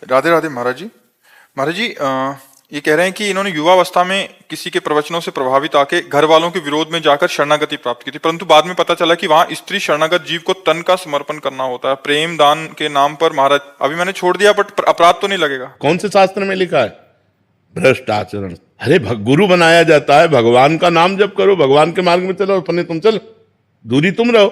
राधे राधे महाराज जी। महाराज जी, ये कह रहे हैं कि इन्होंने युवावस्था में किसी के प्रवचनों से प्रभावित आके घर वालों के विरोध में जाकर शरणागति प्राप्त की थी, परंतु बाद में पता चला कि वहां स्त्री शरणागत जीव को तन का समर्पण करना होता है प्रेम दान के नाम पर। महाराज अभी मैंने छोड़ दिया, बट अपराध तो नहीं लगेगा? कौन से शास्त्र में लिखा है भ्रष्ट आचरण? अरे गुरु बनाया जाता है, भगवान का नाम जप करो, भगवान के मार्ग में चलो, अपने तुम चलो, दूरी तुम रहो।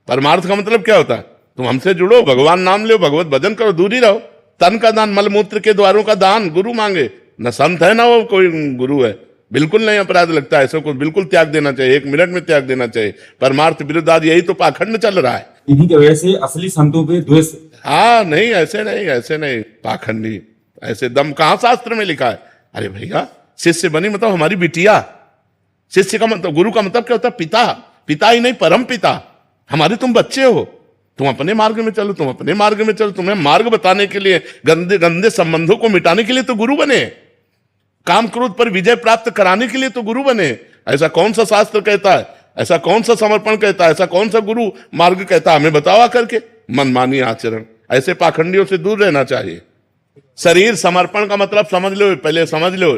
परमार्थ का मतलब क्या होता है? तुम हमसे जुड़ो, भगवान नाम लो, भगवत भजन करो, दूरी रहो। तन का दान, मलमूत्र के द्वारों का दान गुरु मांगे। न संत है ना वो कोई गुरु है, बिल्कुल नहीं अपराध लगता है। ऐसे को बिल्कुल त्याग देना चाहिए, 1 मिनट में त्याग देना चाहिए। परमार्थ विरुद्ध आज यही तो पाखंड चल रहा है। इन्हीं की वजह से असली संतों पे द्वेष। हाँ नहीं, ऐसे नहीं पाखंडी, ऐसे दम कहां शास्त्र में लिखा है? अरे भैया, शिष्य बनी मतलब हमारी बिटिया। शिष्य का मतलब, गुरु का मतलब क्या होता है? पिता। पिता ही नहीं, परम पिता। हमारे तुम बच्चे हो, तुम अपने मार्ग में चलो, तुम अपने मार्ग में चलो। तुम्हें मार्ग बताने के लिए, गंदे गंदे संबंधों को मिटाने के लिए तो गुरु बने, काम क्रोध पर विजय प्राप्त कराने के लिए तो गुरु बने। ऐसा कौन सा शास्त्र कहता है? ऐसा कौन सा समर्पण कहता है? ऐसा कौन सा गुरु मार्ग कहता है? हमें बतावा करके मनमानी आचरण, ऐसे पाखंडियों से दूर रहना चाहिए। शरीर समर्पण का मतलब समझ लो, पहले समझ लो।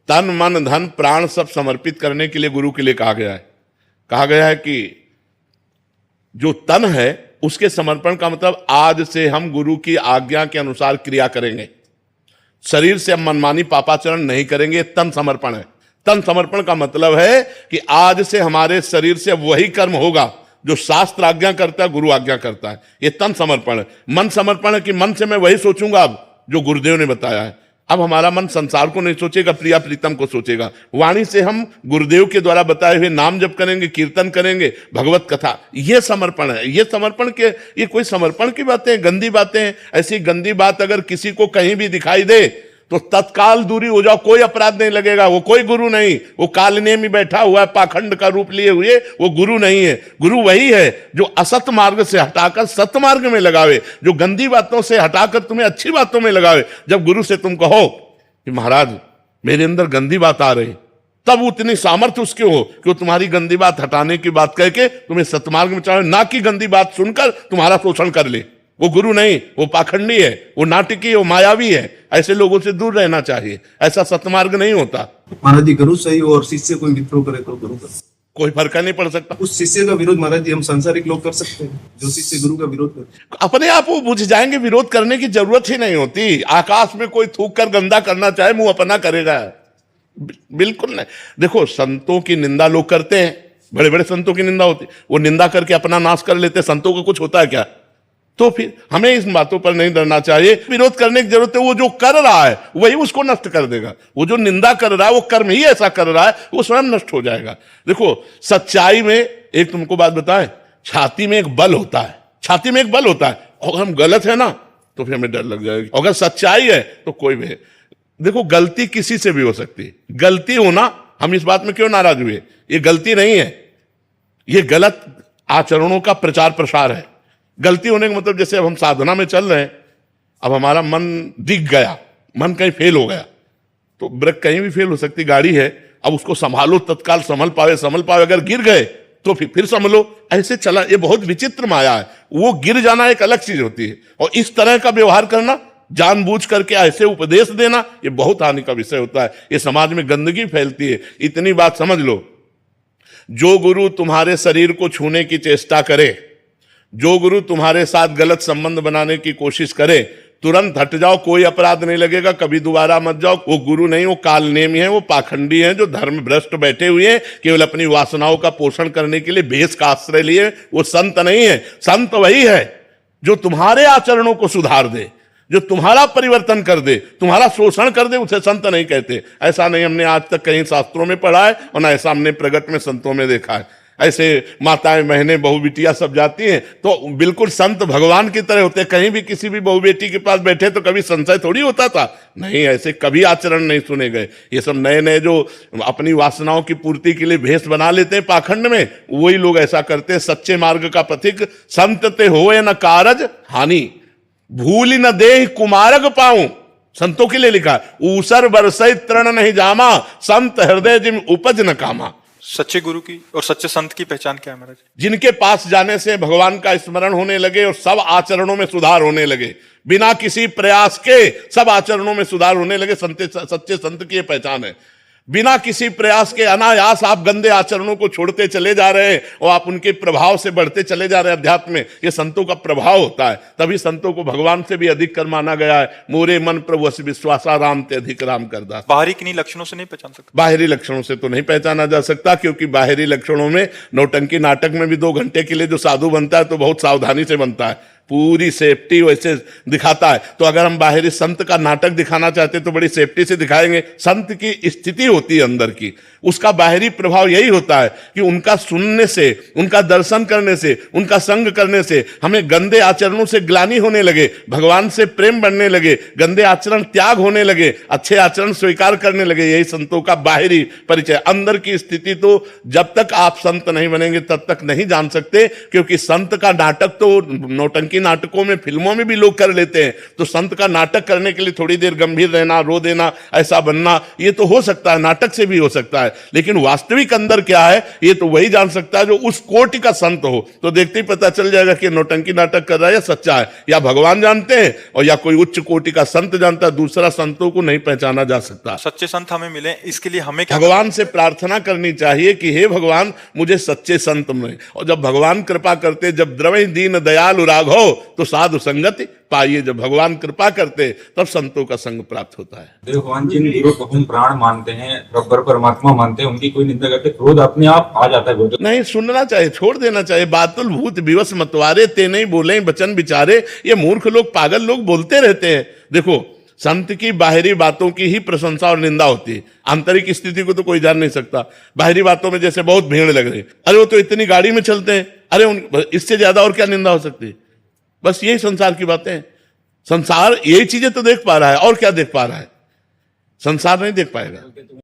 तन मन धन प्राण सब समर्पित करने के लिए गुरु के लिए कहा गया है। कहा गया है कि जो तन है उसके समर्पण का मतलब आज से हम गुरु की आज्ञा के अनुसार क्रिया करेंगे, शरीर से हम मनमानी पापाचरण नहीं करेंगे। तन समर्पण है। तन समर्पण का मतलब है कि आज से हमारे शरीर से वही कर्म होगा जो शास्त्र आज्ञा करता है, गुरु आज्ञा करता है। ये तन समर्पण है। मन समर्पण है कि मन से मैं वही सोचूंगा अब जो गुरुदेव ने बताया है। अब हमारा मन संसार को नहीं सोचेगा, प्रिया प्रीतम को सोचेगा। वाणी से हम गुरुदेव के द्वारा बताए हुए नाम जप करेंगे, कीर्तन करेंगे, भगवत कथा। ये समर्पण है। ये समर्पण के, ये कोई समर्पण की बातें, गंदी बातें हैं। ऐसी गंदी बात अगर किसी को कहीं भी दिखाई दे तो तत्काल दूरी हो जाओ, कोई अपराध नहीं लगेगा। वो कोई गुरु नहीं, वो कालने में बैठा हुआ है, पाखंड का रूप लिए हुए, वो गुरु नहीं है। गुरु वही है जो असत मार्ग से हटाकर सत मार्ग में लगावे, जो गंदी बातों से हटाकर तुम्हें अच्छी बातों में लगावे। जब गुरु से तुम कहो कि महाराज मेरे अंदर गंदी बात आ रही, तब उतनी सामर्थ्य उसके हो कि वो तुम्हारी गंदी बात हटाने की बात कह के तुम्हें सतमार्ग में चलाए, ना कि गंदी बात सुनकर तुम्हारा शोषण कर ले। वो गुरु नहीं, वो पाखंडी है, वो नाटकी है, वो मायावी है। ऐसे लोगों से दूर रहना चाहिए। ऐसा सतमार्ग नहीं होता। महाराज जी, गुरु सही और शिष्य कोई विद्रोह करे तो गुरु का कोई फर्क नहीं पड़ सकता। उस शिष्य का विरोध महाराज जी हम सांसारिक लोग कर सकते हैं, जो शिष्य गुरु का विरोध करते अपने आप वो बुझ जाएंगे, विरोध करने की जरूरत ही नहीं होती। आकाश में कोई थूक कर गंदा करना चाहे, मुंह अपना करेगा? बिल्कुल नहीं। देखो, संतों की निंदा लोग करते हैं, बड़े बड़े संतों की निंदा होती, वो निंदा करके अपना नाश कर लेते। संतों को कुछ होता है क्या? तो फिर हमें इस बातों पर नहीं डरना चाहिए। विरोध करने की जरूरत है, वो जो कर रहा है वही उसको नष्ट कर देगा। वो जो निंदा कर रहा है, वो कर्म ही ऐसा कर रहा है, वो स्वयं नष्ट हो जाएगा। देखो, सच्चाई में एक तुमको बात बताएं, छाती में एक बल होता है, छाती में एक बल होता है। अगर हम गलत है ना तो फिर हमें डर लग जाएगा, अगर सच्चाई है तो कोई भी। देखो, गलती किसी से भी हो सकती है। गलती होना, हम इस बात में क्यों नाराज हुए? ये गलती नहीं है, ये गलत आचरणों का प्रचार प्रसार है। गलती होने का मतलब, जैसे अब हम साधना में चल रहे हैं, अब हमारा मन दिख गया, मन कहीं फेल हो गया, तो ब्रेक कहीं भी फेल हो सकती, गाड़ी है, अब उसको संभालो, तत्काल संभल पावे। अगर गिर गए तो फिर संभलो। ऐसे चला, ये बहुत विचित्र माया है। वो गिर जाना एक अलग चीज होती है, और इस तरह का व्यवहार करना, जानबूझ करके ऐसे उपदेश देना, ये बहुत हानि का विषय होता है। ये समाज में गंदगी फैलती है। इतनी बात समझ लो, जो गुरु तुम्हारे शरीर को छूने की चेष्टा करे, जो गुरु तुम्हारे साथ गलत संबंध बनाने की कोशिश करे, तुरंत हट जाओ, कोई अपराध नहीं लगेगा, कभी दोबारा मत जाओ। वो गुरु नहीं, वो कालनेमी है, वो पाखंडी है, जो धर्म भ्रष्ट बैठे हुए हैं, केवल अपनी वासनाओं का पोषण करने के लिए भेष का आश्रय लिए। वो संत नहीं है। संत वही है जो तुम्हारे आचरणों को सुधार दे, जो तुम्हारा परिवर्तन कर दे, तुम्हारा शोषण कर दे, उसे संत नहीं कहते। ऐसा नहीं हमने आज तक कहीं शास्त्रों में पढ़ा है, और ना ऐसा हमने प्रगट में संतों में देखा है। ऐसे माताएं बहनें बहू बिटिया सब जाती हैं तो बिल्कुल संत भगवान की तरह होते हैं। कहीं भी किसी भी बहू बेटी के पास बैठे तो कभी संशय थोड़ी होता था? नहीं, ऐसे कभी आचरण नहीं सुने गए। ये सब नए नए जो अपनी वासनाओं की पूर्ति के लिए भेष बना लेते हैं पाखंड में, वही लोग ऐसा करते हैं। सच्चे मार्ग का पथिक संत ते होए न कारज हानि, भूल न देह कुमारग पाऊं। संतों के लिए लिखा है, ऊसर बरसई तृण नहीं जामा, संत हृदय जिम उपज न कामा। सच्चे गुरु की और सच्चे संत की पहचान क्या है महाराज? जिनके पास जाने से भगवान का स्मरण होने लगे और सब आचरणों में सुधार होने लगे, बिना किसी प्रयास के सब आचरणों में सुधार होने लगे, सच्चे संत की ये पहचान है। बिना किसी प्रयास के अनायास आप गंदे आचरणों को छोड़ते चले जा रहे हैं और आप उनके प्रभाव से बढ़ते चले जा रहे हैं अध्यात्म में। ये संतों का प्रभाव होता है, तभी संतों को भगवान से भी अधिक कर माना गया है। मोरे मन प्रभु अस विश्वासा राम ते अधिक राम करदा। बाहरी किन्हीं लक्षणों से नहीं पहचान सकते? बाहरी लक्षणों से तो नहीं पहचाना जा सकता, क्योंकि बाहरी लक्षणों में नौटंकी नाटक में भी 2 घंटे के लिए जो साधु बनता है तो बहुत सावधानी से बनता है, पूरी सेफ्टी वैसे दिखाता है। तो अगर हम बाहरी संत का नाटक दिखाना चाहते तो बड़ी सेफ्टी से दिखाएंगे। संत की स्थिति होती है अंदर की, उसका बाहरी प्रभाव यही होता है कि उनका सुनने से, उनका दर्शन करने से, उनका संग करने से हमें गंदे आचरणों से ग्लानि होने लगे, भगवान से प्रेम बढ़ने लगे, गंदे आचरण त्याग होने लगे, अच्छे आचरण स्वीकार करने लगे। यही संतों का बाहरी परिचय। अंदर की स्थिति तो जब तक आप संत नहीं बनेंगे तब तक नहीं जान सकते, क्योंकि संत का नाटक तो नौटंकी नाटकों में, फिल्मों में भी लोग कर लेते हैं। तो संत का नाटक करने के लिए थोड़ी देर गंभीर रहना, रो देना, ऐसा बनना, ये तो हो सकता है, नाटक से भी हो सकता है। लेकिन वास्तविक अंदर क्या है ये तो वही जान सकता है जो उस कोटि का संत हो। तो देखते ही पता चल जाएगा कि नौटंकी नाटक कर रहा है या सच्चा है, या भगवान जानते हैं और या कोई उच्च कोटि का संत जानता है। दूसरा संतों को नहीं पहचाना जा सकता। सच्चे संत हमें मिले, इसके लिए हमें क्या भगवान से प्रार्थना करनी चाहिए कि हे भगवान मुझे सच्चे संत मिले। और जब भगवान कृपा करते, जब द्रवै दीन दयालु राघव तो साधु संगति पाइए। जब भगवान कृपा करते तब संतों का संग प्राप्त होता है। देव भगवान जिन गुरु को हम प्राण मानते हैं, रब्बर परमात्मा मानते हैं, उनकी कोई निंदा करते क्रोध अपने आप आ जाता है। नहीं सुनना चाहिए, छोड़ देना चाहिए। बातुल भूत विवश मतवारे ते नहीं बोले वचन विचारे। ये मूर्ख लोग, पागल लोग बोलते रहते हैं। देखो, संत की बाहरी बातों की ही प्रशंसा और निंदा होती है, आंतरिक स्थिति को तो कोई जान नहीं सकता। बाहरी बातों में जैसे बहुत भीड़ लग रही, अरे वो तो इतनी गाड़ी में चलते हैं, अरे इससे ज्यादा और क्या निंदा हो सकती है? बस यही संसार की बातें हैं। संसार यही चीजें तो देख पा रहा है, और क्या देख पा रहा है? संसार नहीं देख पाएगा।